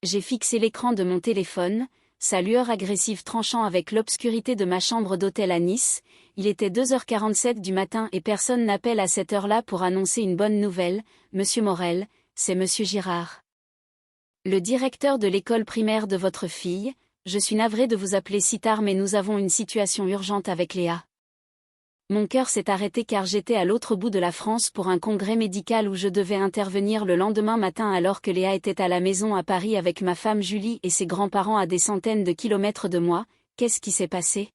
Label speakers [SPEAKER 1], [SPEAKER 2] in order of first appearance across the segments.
[SPEAKER 1] J'ai fixé l'écran de mon téléphone, sa lueur agressive tranchant avec l'obscurité de ma chambre d'hôtel à Nice. Il était 2h47 du matin et personne n'appelle à cette heure-là pour annoncer une bonne nouvelle. Monsieur Morel, c'est Monsieur Girard. Le directeur de l'école primaire de votre fille. Je suis navré de vous appeler si tard mais nous avons une situation urgente avec Léa. Mon cœur s'est arrêté car j'étais à l'autre bout de la France pour un congrès médical où je devais intervenir le lendemain matin alors que Léa était à la maison à Paris avec ma femme Julie et ses grands-parents à des centaines de kilomètres de moi. Qu'est-ce qui s'est passé?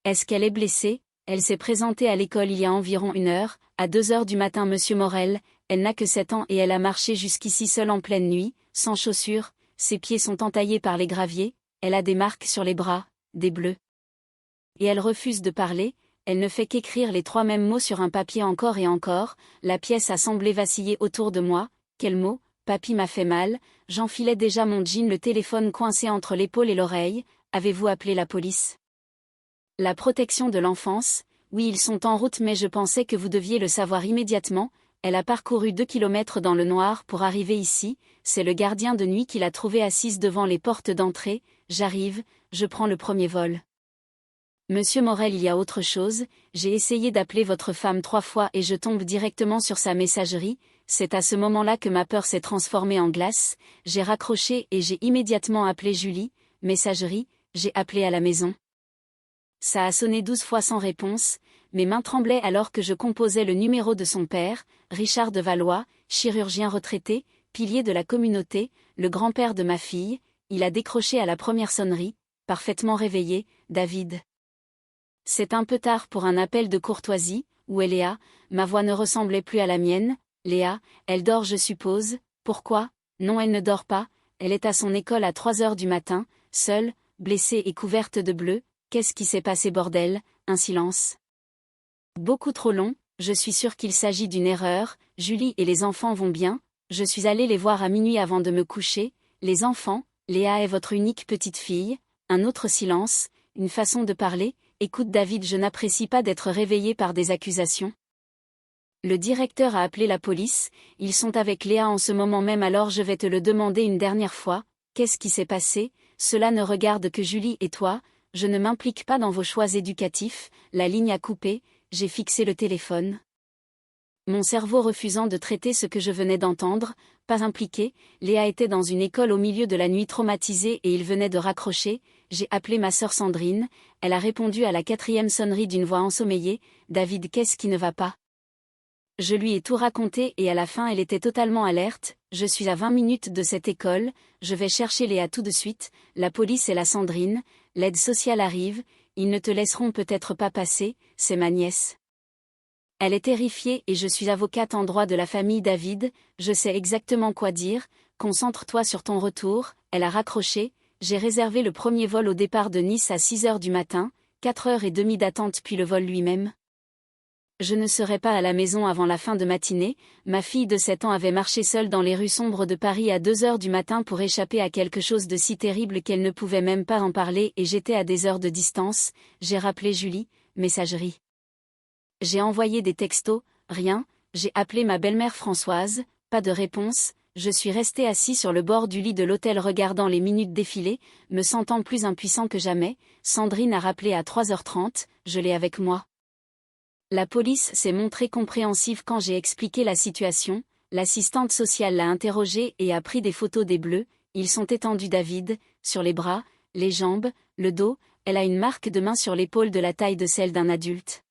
[SPEAKER 1] Est-ce qu'elle est blessée? Elle s'est présentée à l'école il y a environ 1 heure, à 2 heures du matin Monsieur Morel, elle n'a que 7 ans et elle a marché jusqu'ici seule en pleine nuit, sans chaussures, ses pieds sont entaillés par les graviers, elle a des marques sur les bras, des bleus. Et elle refuse de parler. Elle ne fait qu'écrire les 3 mêmes mots sur un papier encore et encore. La pièce a semblé vaciller autour de moi. Quel mot? Papy m'a fait mal. J'enfilais déjà mon jean, le téléphone coincé entre l'épaule et l'oreille. Avez-vous appelé la police? La protection de l'enfance? Oui, ils sont en route mais je pensais que vous deviez le savoir immédiatement. Elle a parcouru 2 kilomètres dans le noir pour arriver ici. C'est le gardien de nuit qui l'a trouvée assise devant les portes d'entrée. J'arrive, je prends le premier vol. Monsieur Morel, il y a autre chose, j'ai essayé d'appeler votre femme 3 fois et je tombe directement sur sa messagerie. C'est à ce moment-là que ma peur s'est transformée en glace. J'ai raccroché et j'ai immédiatement appelé Julie. Messagerie, j'ai appelé à la maison. Ça a sonné 12 fois sans réponse. Mes mains tremblaient alors que je composais le numéro de son père, Richard de Valois, chirurgien retraité, pilier de la communauté, le grand-père de ma fille. Il a décroché à la première sonnerie, parfaitement réveillé. David. C'est un peu tard pour un appel de courtoisie. Où est Léa? Ma voix ne ressemblait plus à la mienne. Léa, elle dort je suppose. Pourquoi? Non, elle ne dort pas, elle est à son école à 3 heures du matin, seule, blessée et couverte de bleu. Qu'est-ce qui s'est passé bordel? Un silence. Beaucoup trop long, je suis sûre qu'il s'agit d'une erreur. Julie et les enfants vont bien? Je suis allée les voir à minuit avant de me coucher. Les enfants? Léa est votre unique petite fille? Un autre silence, une façon de parler. Écoute David, je n'apprécie pas d'être réveillée par des accusations. Le directeur a appelé la police, ils sont avec Léa en ce moment même alors je vais te le demander une dernière fois. Qu'est-ce qui s'est passé? Cela ne regarde que Julie et toi, je ne m'implique pas dans vos choix éducatifs. La ligne a coupé, j'ai fixé le téléphone. Mon cerveau refusant de traiter ce que je venais d'entendre, pas impliqué, Léa était dans une école au milieu de la nuit traumatisée et il venait de raccrocher. J'ai appelé ma sœur Sandrine, elle a répondu à la 4e sonnerie d'une voix ensommeillée. David, qu'est-ce qui ne va pas? Je lui ai tout raconté et à la fin elle était totalement alerte. Je suis à 20 minutes de cette école, je vais chercher Léa tout de suite. La police et la Sandrine, l'aide sociale arrive, ils ne te laisseront peut-être pas passer, c'est ma nièce. Elle est terrifiée et je suis avocate en droit de la famille David, je sais exactement quoi dire. Concentre-toi sur ton retour. Elle a raccroché. J'ai réservé le premier vol au départ de Nice à 6 heures du matin, 4h30 d'attente puis le vol lui-même. Je ne serai pas à la maison avant la fin de matinée. Ma fille de 7 ans avait marché seule dans les rues sombres de Paris à 2 heures du matin pour échapper à quelque chose de si terrible qu'elle ne pouvait même pas en parler et j'étais à des heures de distance. J'ai rappelé Julie, messagerie. J'ai envoyé des textos, rien. J'ai appelé ma belle-mère Françoise, pas de réponse. Je suis resté assis sur le bord du lit de l'hôtel regardant les minutes défiler, me sentant plus impuissant que jamais. Sandrine a rappelé à 3h30, je l'ai avec moi. La police s'est montrée compréhensive quand j'ai expliqué la situation. L'assistante sociale l'a interrogée et a pris des photos des bleus. Ils sont étendus David, sur les bras, les jambes, le dos. Elle a une marque de main sur l'épaule de la taille de celle d'un adulte.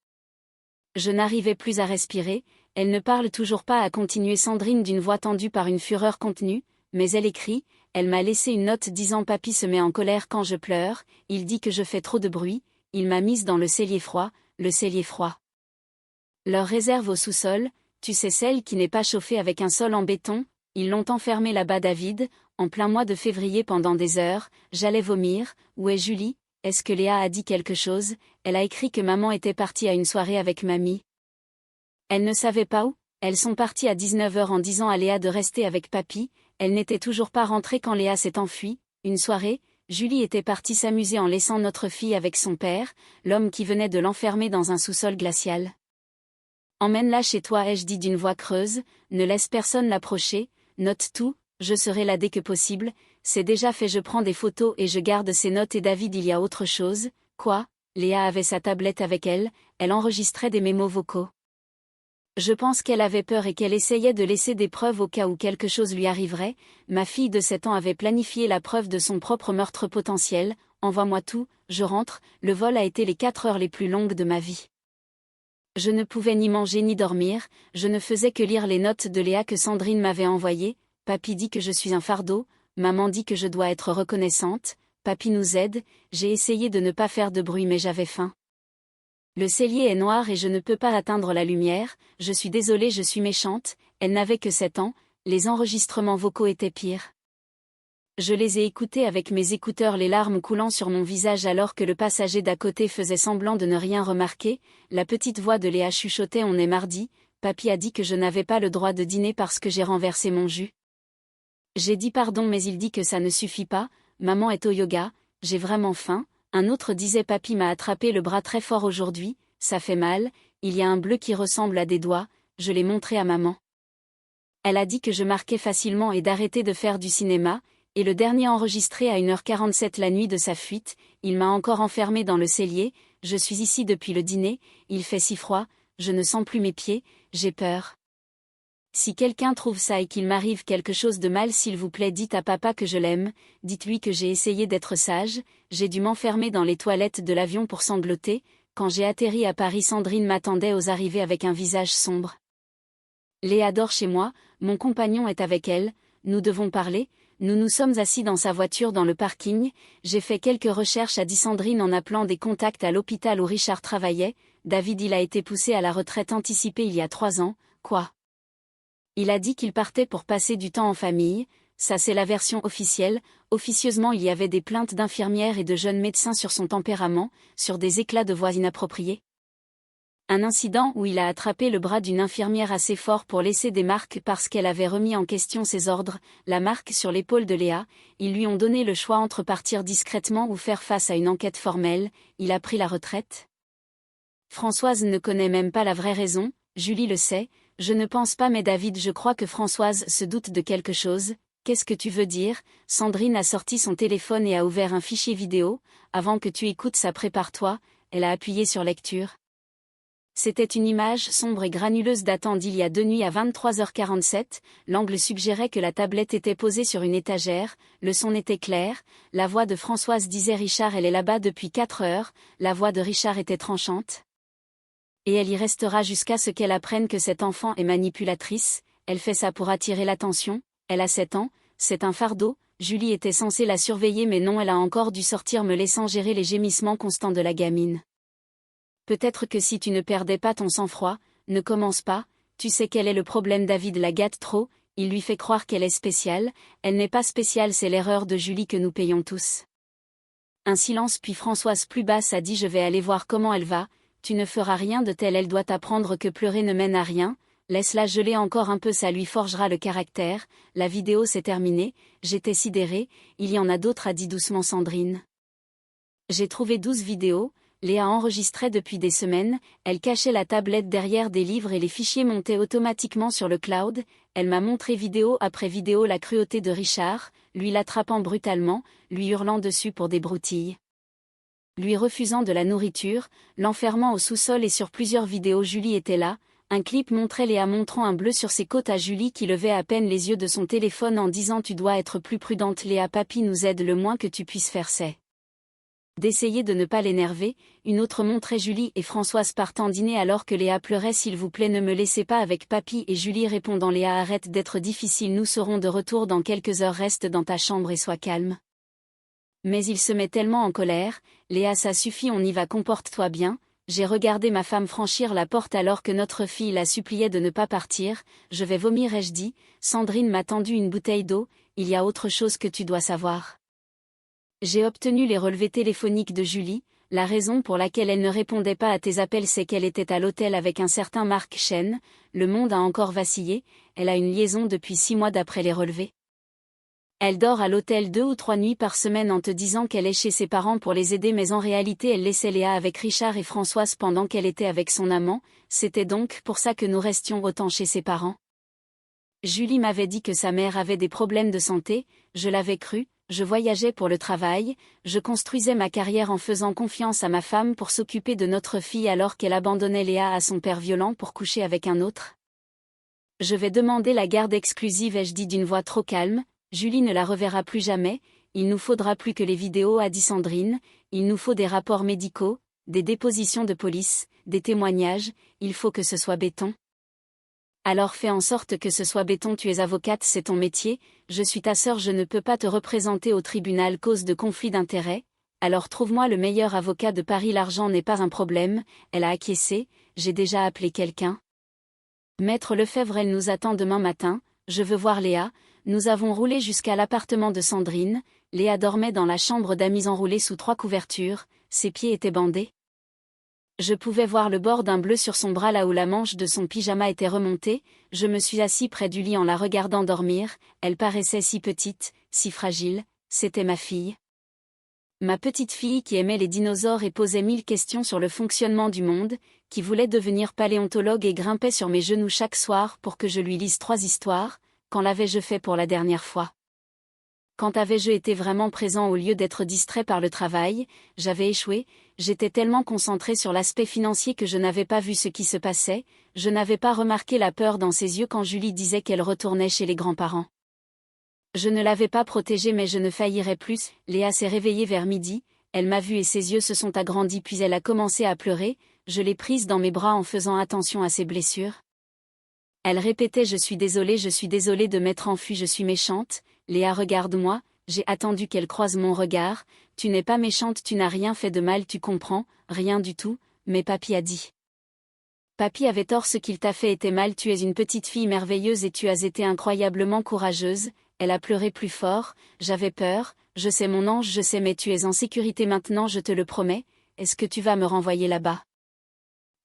[SPEAKER 1] Je n'arrivais plus à respirer. Elle ne parle toujours pas, a continué Sandrine d'une voix tendue par une fureur contenue, mais elle écrit, elle m'a laissé une note disant Papy se met en colère quand je pleure, il dit que je fais trop de bruit, il m'a mise dans le cellier froid, le cellier froid. Leur réserve au sous-sol, tu sais celle qui n'est pas chauffée avec un sol en béton, ils l'ont enfermée là-bas David, en plein mois de février pendant des heures, j'allais vomir, où est Julie? Est-ce que Léa a dit quelque chose? Elle a écrit que maman était partie à une soirée avec mamie. Elle ne savait pas où, elles sont parties à 19h en disant à Léa de rester avec papy, elle n'était toujours pas rentrée quand Léa s'est enfuie. Une soirée, Julie était partie s'amuser en laissant notre fille avec son père, l'homme qui venait de l'enfermer dans un sous-sol glacial. Emmène-la chez toi, ai-je dit d'une voix creuse, ne laisse personne l'approcher, note tout, Je serai là dès que possible, c'est déjà fait, je prends des photos et je garde ces notes et David il y a autre chose, quoi? Léa avait sa tablette avec elle, elle enregistrait des mémos vocaux. Je pense qu'elle avait peur et qu'elle essayait de laisser des preuves au cas où quelque chose lui arriverait. Ma fille de 7 ans avait planifié la preuve de son propre meurtre potentiel. Envoie-moi tout, je rentre, le vol a été les 4 heures les plus longues de ma vie. Je ne pouvais ni manger ni dormir, je ne faisais que lire les notes de Léa que Sandrine m'avait envoyées. Papy dit que je suis un fardeau, maman dit que je dois être reconnaissante, papy nous aide, j'ai essayé de ne pas faire de bruit mais j'avais faim. Le cellier est noir et je ne peux pas atteindre la lumière, je suis désolée, je suis méchante, elle n'avait que 7 ans, les enregistrements vocaux étaient pires. Je les ai écoutés avec mes écouteurs, les larmes coulant sur mon visage alors que le passager d'à côté faisait semblant de ne rien remarquer. La petite voix de Léa chuchotait: on est mardi, papy a dit que je n'avais pas le droit de dîner parce que j'ai renversé mon jus. J'ai dit pardon mais il dit que ça ne suffit pas, maman est au yoga, j'ai vraiment faim. Un autre disait: papy m'a attrapé le bras très fort aujourd'hui, ça fait mal, il y a un bleu qui ressemble à des doigts, je l'ai montré à maman. Elle a dit que je marquais facilement et d'arrêter de faire du cinéma, et le dernier enregistré à 1h47 la nuit de sa fuite, il m'a encore enfermé dans le cellier, je suis ici depuis le dîner, il fait si froid, je ne sens plus mes pieds, j'ai peur. Si quelqu'un trouve ça et qu'il m'arrive quelque chose de mal, s'il vous plaît dites à papa que je l'aime, dites-lui que j'ai essayé d'être sage, j'ai dû m'enfermer dans les toilettes de l'avion pour sangloter, quand j'ai atterri à Paris Sandrine m'attendait aux arrivées avec un visage sombre. Léa dort chez moi, mon compagnon est avec elle, nous devons parler, nous nous sommes assis dans sa voiture dans le parking, j'ai fait quelques recherches, a dit Sandrine en appelant des contacts à l'hôpital où Richard travaillait. David il a été poussé à la retraite anticipée il y a 3 ans, quoi? Il a dit qu'il partait pour passer du temps en famille, ça c'est la version officielle. Officieusement il y avait des plaintes d'infirmières et de jeunes médecins sur son tempérament, sur des éclats de voix inappropriés. Un incident où il a attrapé le bras d'une infirmière assez fort pour laisser des marques parce qu'elle avait remis en question ses ordres, la marque sur l'épaule de Léa, ils lui ont donné le choix entre partir discrètement ou faire face à une enquête formelle, il a pris la retraite. Françoise ne connaît même pas la vraie raison, Julie le sait, je ne pense pas mais David je crois que Françoise se doute de quelque chose. Qu'est-ce que tu veux dire? Sandrine a sorti son téléphone et a ouvert un fichier vidéo, avant que tu écoutes ça prépare-toi, elle a appuyé sur lecture. C'était une image sombre et granuleuse datant d'il y a 2 nuits à 23h47, l'angle suggérait que la tablette était posée sur une étagère, le son était clair, la voix de Françoise disait Richard elle est là-bas depuis 4 heures, la voix de Richard était tranchante. Et elle y restera jusqu'à ce qu'elle apprenne que cet enfant est manipulatrice, elle fait ça pour attirer l'attention, elle a 7 ans, c'est un fardeau, Julie était censée la surveiller mais non elle a encore dû sortir me laissant gérer les gémissements constants de la gamine. Peut-être que si tu ne perdais pas ton sang-froid, ne commence pas, tu sais quel est le problème David la gâte trop, il lui fait croire qu'elle est spéciale, elle n'est pas spéciale c'est l'erreur de Julie que nous payons tous. Un silence puis Françoise plus basse a dit je vais aller voir comment elle va, tu ne feras rien de tel elle doit apprendre que pleurer ne mène à rien, laisse-la geler encore un peu ça lui forgera le caractère, la vidéo s'est terminée, j'étais sidérée, il y en a d'autres a dit doucement Sandrine. J'ai trouvé 12 vidéos, Léa enregistrait depuis des semaines, elle cachait la tablette derrière des livres et les fichiers montaient automatiquement sur le cloud, elle m'a montré vidéo après vidéo la cruauté de Richard, lui l'attrapant brutalement, lui hurlant dessus pour des broutilles. Lui refusant de la nourriture, l'enfermant au sous-sol et sur plusieurs vidéos Julie était là, un clip montrait Léa montrant un bleu sur ses côtes à Julie qui levait à peine les yeux de son téléphone en disant tu dois être plus prudente Léa papy nous aide le moins que tu puisses faire c'est d'essayer de ne pas l'énerver, une autre montrait Julie et Françoise partant dîner alors que Léa pleurait s'il vous plaît ne me laissez pas avec papy et Julie répondant Léa arrête d'être difficile nous serons de retour dans quelques heures reste dans ta chambre et sois calme. Mais il se met tellement en colère, Léa ça suffit on y va comporte-toi bien, j'ai regardé ma femme franchir la porte alors que notre fille la suppliait de ne pas partir, je vais vomir ai-je dit, Sandrine m'a tendu une bouteille d'eau, il y a autre chose que tu dois savoir. J'ai obtenu les relevés téléphoniques de Julie, la raison pour laquelle elle ne répondait pas à tes appels c'est qu'elle était à l'hôtel avec un certain Marc Chen, le monde a encore vacillé, elle a une liaison depuis 6 mois d'après les relevés. Elle dort à l'hôtel 2 ou 3 nuits par semaine en te disant qu'elle est chez ses parents pour les aider mais en réalité elle laissait Léa avec Richard et Françoise pendant qu'elle était avec son amant, c'était donc pour ça que nous restions autant chez ses parents. Julie m'avait dit que sa mère avait des problèmes de santé, je l'avais cru, je voyageais pour le travail, je construisais ma carrière en faisant confiance à ma femme pour s'occuper de notre fille alors qu'elle abandonnait Léa à son père violent pour coucher avec un autre. Je vais demander la garde exclusive, ai-je dit d'une voix trop calme. Julie ne la reverra plus jamais, il nous faudra plus que les vidéos, a dit Sandrine, il nous faut des rapports médicaux, des dépositions de police, des témoignages, il faut que ce soit béton. Alors fais en sorte que ce soit béton, tu es avocate, c'est ton métier, je suis ta sœur, je ne peux pas te représenter au tribunal cause de conflit d'intérêts, alors trouve-moi le meilleur avocat de Paris, l'argent n'est pas un problème, elle a acquiescé, j'ai déjà appelé quelqu'un. Maître Lefebvre, elle nous attend demain matin, je veux voir Léa, nous avons roulé jusqu'à l'appartement de Sandrine, Léa dormait dans la chambre d'amis enroulée sous 3 couvertures, ses pieds étaient bandés. Je pouvais voir le bord d'un bleu sur son bras là où la manche de son pyjama était remontée, je me suis assis près du lit en la regardant dormir, elle paraissait si petite, si fragile, c'était ma fille. Ma petite fille qui aimait les dinosaures et posait 1000 questions sur le fonctionnement du monde, qui voulait devenir paléontologue et grimpait sur mes genoux chaque soir pour que je lui lise 3 histoires, quand l'avais-je fait pour la dernière fois? Quand avais-je été vraiment présent au lieu d'être distrait par le travail, j'avais échoué, j'étais tellement concentré sur l'aspect financier que je n'avais pas vu ce qui se passait, je n'avais pas remarqué la peur dans ses yeux quand Julie disait qu'elle retournait chez les grands-parents. Je ne l'avais pas protégée mais je ne faillirais plus, Léa s'est réveillée vers midi, elle m'a vue et ses yeux se sont agrandis puis elle a commencé à pleurer, je l'ai prise dans mes bras en faisant attention à ses blessures. Elle répétait je suis désolée de m'être enfuie, je suis méchante, Léa regarde-moi, j'ai attendu qu'elle croise mon regard, tu n'es pas méchante, tu n'as rien fait de mal, tu comprends, rien du tout, mais papy a dit. Papy avait tort, ce qu'il t'a fait était mal, tu es une petite fille merveilleuse et tu as été incroyablement courageuse, elle a pleuré plus fort, j'avais peur, je sais mon ange, je sais mais tu es en sécurité maintenant, je te le promets, est-ce que tu vas me renvoyer là-bas?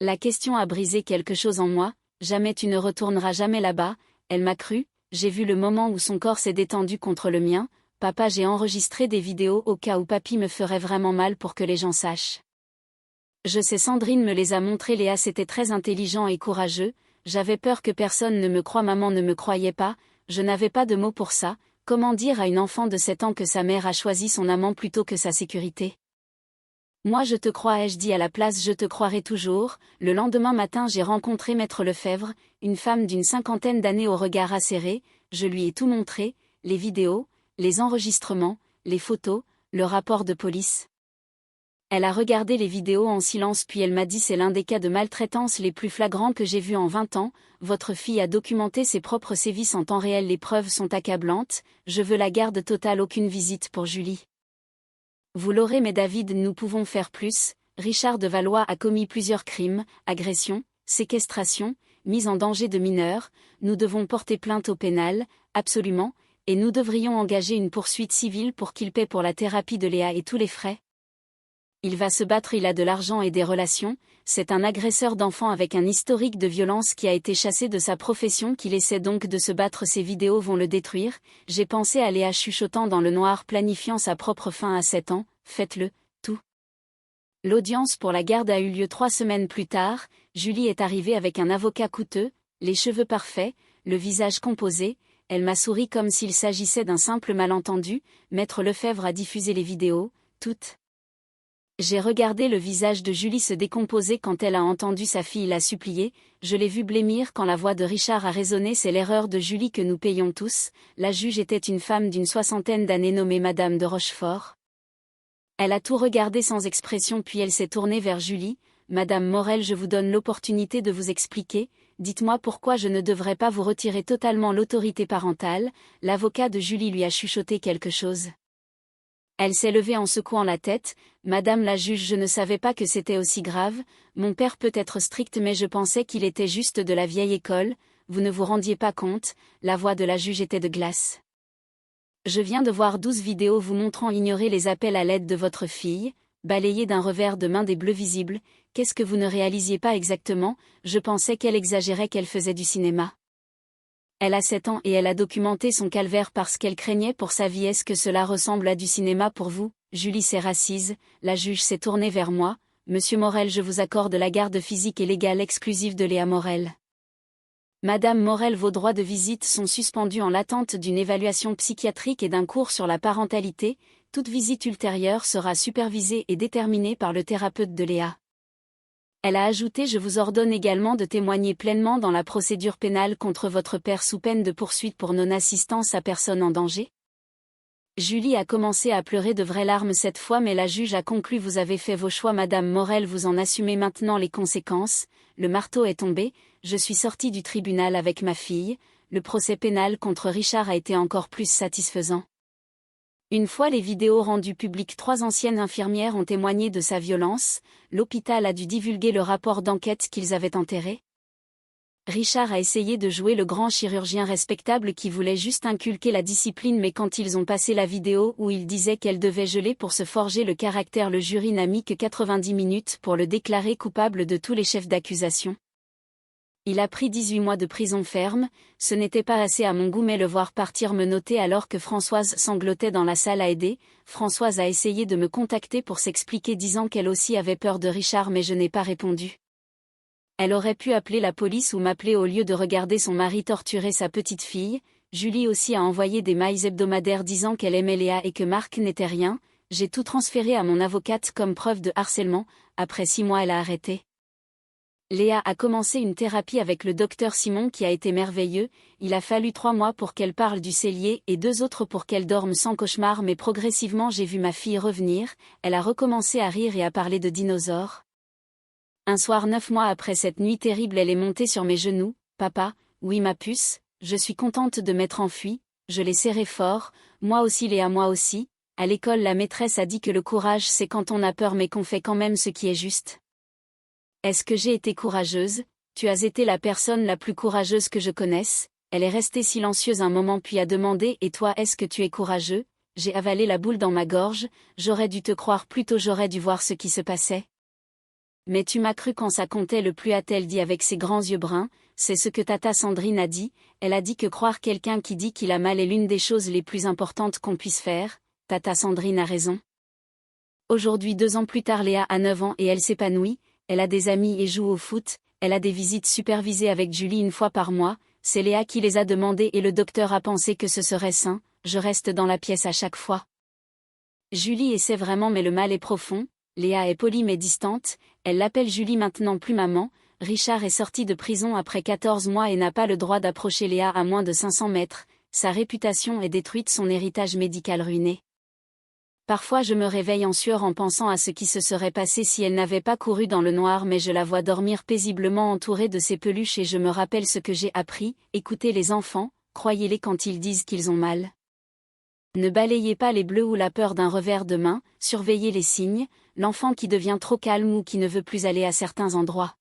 [SPEAKER 1] La question a brisé quelque chose en moi. Jamais tu ne retourneras jamais là-bas, elle m'a cru, j'ai vu le moment où son corps s'est détendu contre le mien, papa j'ai enregistré des vidéos au cas où papy me ferait vraiment mal pour que les gens sachent. Je sais Sandrine me les a montrées, Léa c'était très intelligent et courageux, j'avais peur que personne ne me croie, maman ne me croyait pas, je n'avais pas de mots pour ça, comment dire à une enfant de 7 ans que sa mère a choisi son amant plutôt que sa sécurité? Moi je te crois, ai-je dit à la place, je te croirai toujours. Le lendemain matin j'ai rencontré Maître Lefebvre, une femme d'une 50aine d'années au regard acéré, je lui ai tout montré, les vidéos, les enregistrements, les photos, le rapport de police. Elle a regardé les vidéos en silence puis elle m'a dit c'est l'un des cas de maltraitance les plus flagrants que j'ai vus en 20 ans, votre fille a documenté ses propres sévices en temps réel, les preuves sont accablantes, je veux la garde totale, aucune visite pour Julie. Vous l'aurez mais David, nous pouvons faire plus, Richard de Valois a commis plusieurs crimes, agression, séquestration, mise en danger de mineurs, nous devons porter plainte au pénal, absolument, et nous devrions engager une poursuite civile pour qu'il paie pour la thérapie de Léa et tous les frais. Il va se battre, il a de l'argent et des relations, c'est un agresseur d'enfants avec un historique de violence qui a été chassé de sa profession, qu'il essaie donc de se battre, ces vidéos vont le détruire, j'ai pensé à Léa chuchotant dans le noir planifiant sa propre fin à 7 ans, faites-le, tout. L'audience pour la garde a eu lieu 3 semaines plus tard, Julie est arrivée avec un avocat coûteux, les cheveux parfaits, le visage composé, elle m'a souri comme s'il s'agissait d'un simple malentendu, Maître Lefebvre a diffusé les vidéos, toutes. J'ai regardé le visage de Julie se décomposer quand elle a entendu sa fille la supplier, je l'ai vu blêmir quand la voix de Richard a résonné, c'est l'erreur de Julie que nous payons tous, la juge était une femme d'une 60aine d'années nommée Madame de Rochefort. Elle a tout regardé sans expression puis elle s'est tournée vers Julie, Madame Morel, je vous donne l'opportunité de vous expliquer, dites-moi pourquoi je ne devrais pas vous retirer totalement l'autorité parentale, l'avocat de Julie lui a chuchoté quelque chose. Elle s'est levée en secouant la tête, Madame la juge, je ne savais pas que c'était aussi grave, mon père peut être strict mais je pensais qu'il était juste de la vieille école, vous ne vous rendiez pas compte, la voix de la juge était de glace. Je viens de voir 12 vidéos vous montrant ignorer les appels à l'aide de votre fille, balayer d'un revers de main des bleus visibles, qu'est-ce que vous ne réalisiez pas exactement, je pensais qu'elle exagérait, qu'elle faisait du cinéma. Elle a 7 ans et elle a documenté son calvaire parce qu'elle craignait pour sa vie. Est-ce que cela ressemble à du cinéma pour vous? Julie s'est rassise, la juge s'est tournée vers moi, Monsieur Morel, je vous accorde la garde physique et légale exclusive de Léa Morel. Madame Morel, vos droits de visite sont suspendus en l'attente d'une évaluation psychiatrique et d'un cours sur la parentalité. Toute visite ultérieure sera supervisée et déterminée par le thérapeute de Léa. Elle a ajouté: je vous ordonne également de témoigner pleinement dans la procédure pénale contre votre père sous peine de poursuite pour non-assistance à personne en danger. Julie a commencé à pleurer de vraies larmes cette fois, mais la juge a conclu: vous avez fait vos choix Madame Morel, vous en assumez maintenant les conséquences. Le marteau est tombé, je suis sortie du tribunal avec ma fille. Le procès pénal contre Richard a été encore plus satisfaisant. Une fois les vidéos rendues publiques, 3 anciennes infirmières ont témoigné de sa violence. L'hôpital a dû divulguer le rapport d'enquête qu'ils avaient enterré. Richard a essayé de jouer le grand chirurgien respectable qui voulait juste inculquer la discipline, mais quand ils ont passé la vidéo où il disait qu'elle devait geler pour se forger le caractère, le jury n'a mis que 90 minutes pour le déclarer coupable de tous les chefs d'accusation. Il a pris 18 mois de prison ferme. Ce n'était pas assez à mon goût, mais le voir partir me notait alors que Françoise sanglotait dans la salle à aider. Françoise a essayé de me contacter pour s'expliquer, disant qu'elle aussi avait peur de Richard, mais je n'ai pas répondu. Elle aurait pu appeler la police ou m'appeler au lieu de regarder son mari torturer sa petite fille. Julie aussi a envoyé des mails hebdomadaires disant qu'elle aimait Léa et que Marc n'était rien. J'ai tout transféré à mon avocate comme preuve de harcèlement. Après 6 mois, elle a arrêté. Léa a commencé une thérapie avec le docteur Simon qui a été merveilleux. Il a fallu 3 mois pour qu'elle parle du cellier et 2 autres pour qu'elle dorme sans cauchemar, mais progressivement j'ai vu ma fille revenir. Elle a recommencé à rire et à parler de dinosaures. Un soir, 9 mois après cette nuit terrible, elle est montée sur mes genoux. Papa, oui ma puce, je suis contente de m'être enfuie. Je l'ai serrée fort. Moi aussi Léa, moi aussi. À l'école, la maîtresse a dit que le courage c'est quand on a peur mais qu'on fait quand même ce qui est juste. Est-ce que j'ai été courageuse? Tu as été la personne la plus courageuse que je connaisse. Elle est restée silencieuse un moment puis a demandé: et toi, est-ce que tu es courageux? J'ai avalé la boule dans ma gorge. J'aurais dû te croire plus tôt, j'aurais dû voir ce qui se passait. Mais tu m'as cru quand ça comptait le plus, a-t-elle dit avec ses grands yeux bruns. C'est ce que tata Sandrine a dit. Elle a dit que croire quelqu'un qui dit qu'il a mal est l'une des choses les plus importantes qu'on puisse faire. Tata Sandrine a raison. Aujourd'hui, 2 ans plus tard, Léa a 9 ans et elle s'épanouit. Elle a des amis et joue au foot. Elle a des visites supervisées avec Julie 1 fois par mois. C'est Léa qui les a demandées et le docteur a pensé que ce serait sain. Je reste dans la pièce à chaque fois. Julie essaie vraiment, mais le mal est profond. Léa est polie mais distante. Elle l'appelle Julie maintenant, plus maman. Richard est sorti de prison après 14 mois et n'a pas le droit d'approcher Léa à moins de 500 mètres. Sa réputation est détruite, son héritage médical ruiné. Parfois je me réveille en sueur en pensant à ce qui se serait passé si elle n'avait pas couru dans le noir, mais je la vois dormir paisiblement entourée de ses peluches et je me rappelle ce que j'ai appris. Écoutez les enfants, croyez-les quand ils disent qu'ils ont mal. Ne balayez pas les bleus ou la peur d'un revers de main, surveillez les signes, l'enfant qui devient trop calme ou qui ne veut plus aller à certains endroits.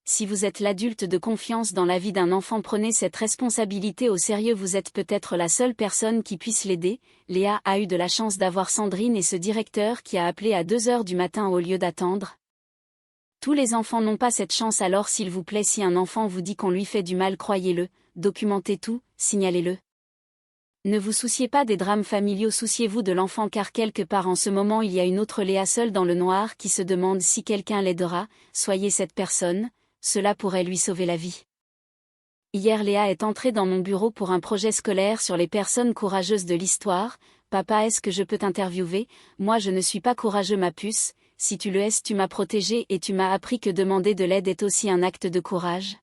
[SPEAKER 1] Si vous êtes l'adulte de confiance dans la vie d'un enfant, prenez cette responsabilité au sérieux, vous êtes peut-être la seule personne qui puisse l'aider. Léa a eu de la chance d'avoir Sandrine et ce directeur qui a appelé à 2 heures du matin au lieu d'attendre. Tous les enfants n'ont pas cette chance, alors s'il vous plaît, si un enfant vous dit qu'on lui fait du mal, croyez-le, documentez tout, signalez-le. Ne vous souciez pas des drames familiaux, souciez-vous de l'enfant, car quelque part en ce moment il y a une autre Léa seule dans le noir qui se demande si quelqu'un l'aidera. Soyez cette personne, cela pourrait lui sauver la vie. Hier, Léa est entrée dans mon bureau pour un projet scolaire sur les personnes courageuses de l'histoire. Papa, est-ce que je peux t'interviewer? Moi je ne suis pas courageux ma puce. Si tu le es, tu m'as protégé et tu m'as appris que demander de l'aide est aussi un acte de courage.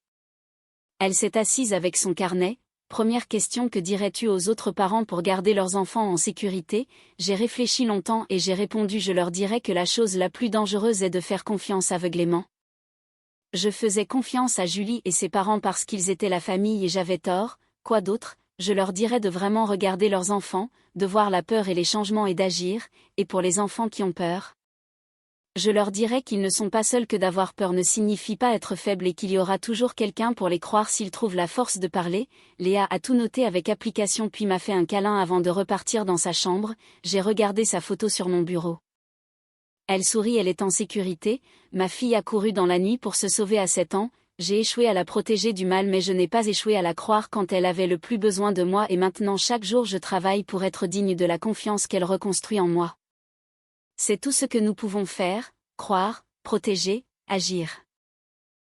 [SPEAKER 1] Elle s'est assise avec son carnet. Première question: que dirais-tu aux autres parents pour garder leurs enfants en sécurité? J'ai réfléchi longtemps et j'ai répondu: je leur dirais que la chose la plus dangereuse est de faire confiance aveuglément. Je faisais confiance à Julie et ses parents parce qu'ils étaient la famille et j'avais tort. Quoi d'autre? Je leur dirais de vraiment regarder leurs enfants, de voir la peur et les changements et d'agir. Et pour les enfants qui ont peur, je leur dirais qu'ils ne sont pas seuls, que d'avoir peur ne signifie pas être faible et qu'il y aura toujours quelqu'un pour les croire s'ils trouvent la force de parler. Léa a tout noté avec application puis m'a fait un câlin avant de repartir dans sa chambre. J'ai regardé sa photo sur mon bureau. Elle sourit, elle est en sécurité. Ma fille a couru dans la nuit pour se sauver à 7 ans. J'ai échoué à la protéger du mal, mais je n'ai pas échoué à la croire quand elle avait le plus besoin de moi, et maintenant chaque jour je travaille pour être digne de la confiance qu'elle reconstruit en moi. C'est tout ce que nous pouvons faire: croire, protéger, agir.